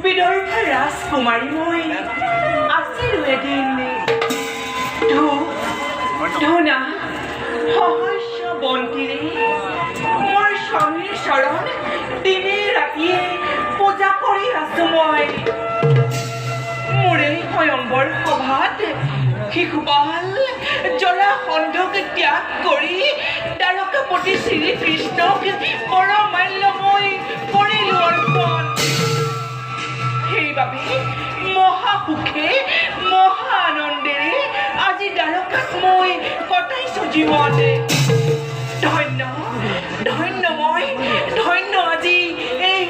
বিদৰ্ভৰ ৰাজকুমাৰী মই আছিলো এদিন ধূনা সহস্য বন্তিৰে মোৰ স্বামীৰ চৰণ দিনে ৰাতিয়ে পূজা কৰি আছো মই। মোৰ এই স্বয়ম্বৰ সভাত শিশুপাল জৰাসন্ধক ত্যাগ কৰি দ্বাৰকাপতি শ্ৰীকৃষ্ণক পৰমাল্য মই কৰিলো অৰ্পণ। সেইবাবে মহাসুখে মহা আনন্দেৰে আজি দ্বাৰকাত মই কটাইছো জীৱন। ধন্য ধন্য মই ধন্য আজি এই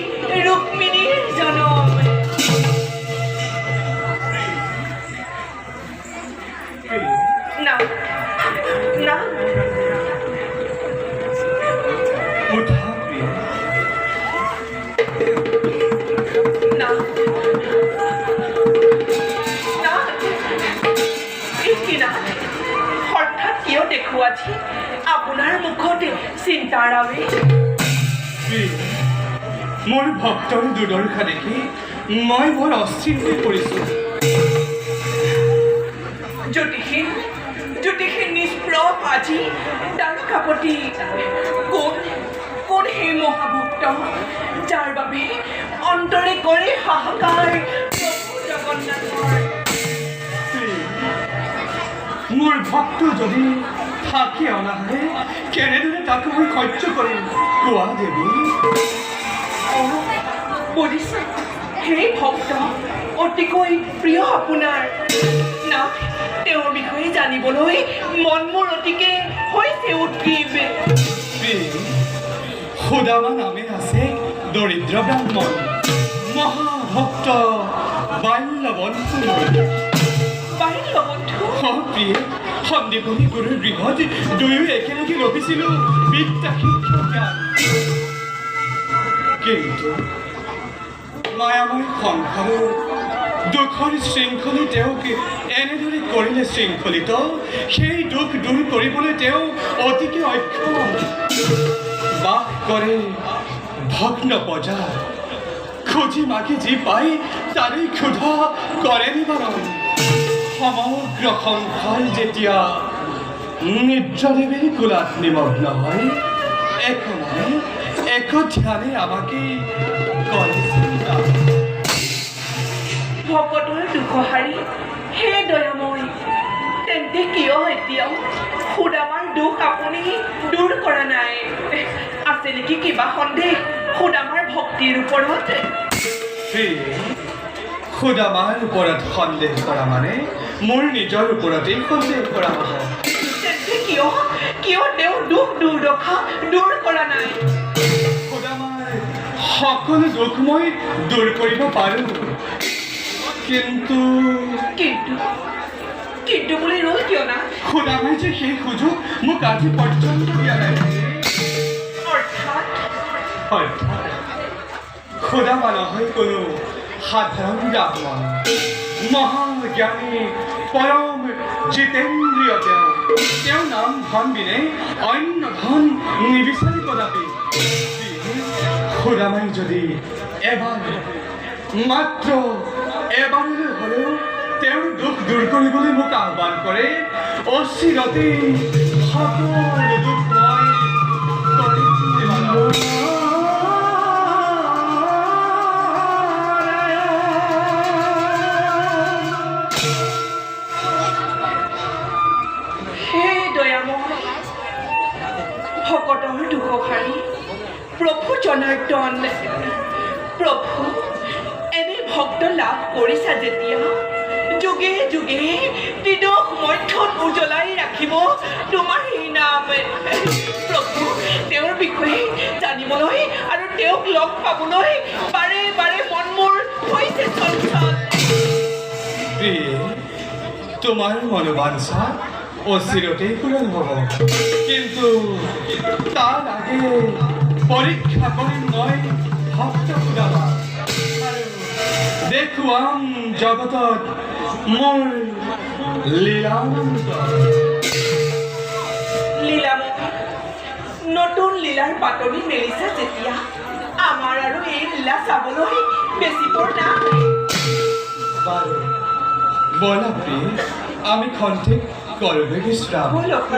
ৰুক্মিণীৰ জনম। না না হঠাৎ কিয় দেখো আজি আপোনাৰ মুখতে চিন্তাৰ আৱেশ? মোৰ ভক্তৰ দুৰ্দশা দেখি মই বৰ অস্থিৰ হৈ পৰিছো। জ্যোতিষী নিষ্প্ৰভ আজি দ্বাৰকাপতি কোন সেই মহাভক্ত যাৰ বাবে অন্তৰে কৰে হাহাকাৰ জগন্নাথৰ? মোৰ ভক্ত যদি থাকি অনাহে কেনেদৰে তাকে মই সহ্য কৰিম কোৱা দেৱী? বুজিছো, সেই ভক্ত অতিকৈ প্ৰিয় আপোনাৰ। না তেওঁৰ বিষয়ে জানিবলৈ মন মোৰ অতিকে হৈছে উদ্গ্ৰীৱ। সুদামা নামে আছে দৰিদ্ৰ ব্ৰাহ্মণ মহাভক্ত বাল্যবন্ধু। প্ৰিয়ে সন্দীপনী গুৰুৰ গৃহত দুয়ো একেলগে ৰখিছিলো বিদ্যা শিক্ষা জ্ঞান। কিন্তু মায়াময় সংসাৰৰ দুখৰ শৃংখলে তেওঁক এনেদৰে কৰিলে শৃংখলিত। সেই দুখ দূৰ কৰিবলৈ তেওঁ অতিকে অক্ষম। বাস কৰে ভগ্ন বজাৰ, খুঁজি মাগি যি পায় তাৰেই ক্ষুধা কৰে নিবাৰণ। সমগ্ৰ সংসাৰ যেতিয়া নিদ্ৰাদেৱীৰ কোলাত নিমগ্ন হয় একো মনে একো ধ্যানে আমাকে কৰে চিন্তা। ভকতৰ দুখহাৰী হে দয়াময়, তেন্তে কিয় এতিয়াও সুদামাৰ দুখ আপুনি দূৰ কৰা নাই? আছে নেকি কিবা সন্দেহ সুদামাৰ ভক্তিৰ ওপৰত? সুদামাৰ ওপৰত সন্দেহ কৰা মানে মোৰ নিজৰ ওপৰতেই সন্দেহ কৰা হ'ব। তেন্তে কিয় কিয় তেওঁ দুখ দুৰ্দশা দূৰ কৰা নাই? সুদামাৰ সকলো দুখ মই দূৰ কৰিব পাৰোঁ, কিন্তু কিন্তু কিন্তু বুলি ৰ'ল কিয় না? সুদামাই যে সেই সুযোগ মোক আজি পৰ্যন্ত দিয়া নাই। অৰ্থাৎ সুদামা নহয় কোনো সাধাৰণ ব্ৰাহ্মণ, মহাজ্ঞানী পৰম জিতেন্দ্ৰিয় তেওঁ নাম ধন বিনে অন্য ধন নিবিচাৰি কদাপি। সুদামাই যদি এবাৰ মাত্ৰ এবাৰলৈ হ'লেও তেওঁৰ দুখ দূৰ কৰিবলৈ মোক আহ্বান কৰে, অচিৰতে সকলো দুখ মই তৰি পেলাম। হে দয়াময়, ভকতৰ দুখহাৰী প্ৰভু জনাৰ্দন, প্ৰভু এনে ভক্ত লাভ কৰিছা যেতিয়া যুগে যুগে হৃদয় মধ্যত উজ্বলাই ৰাখিব তোমাৰ এই নাম। প্ৰভু তেওঁৰ বিষয়ে জানিবলৈ আৰু তেওঁক লগ পাবলৈ বাৰে বাৰে মন মোৰ হৈছে চঞ্চল। তোমাৰ মনোবাঞ্ছা অচিৰতেই পূৰণ হ'ব, কিন্তু তাৰ আগে পৰীক্ষা কৰিম মই ভক্ত সুদামা আৰু দেখুৱাম জগতত মোৰ লীলানন্দ। লীলাময়, নতুন লীলাৰ পাতনি মেলিছে যেতিয়া আমাৰ আৰু এই লীলা চাবলৈ বেছি পৰ নাই। বাৰু বলা প্ৰিয়, আমি খন্তেক কৰোঁ বিশ্ৰাম। ব'লক।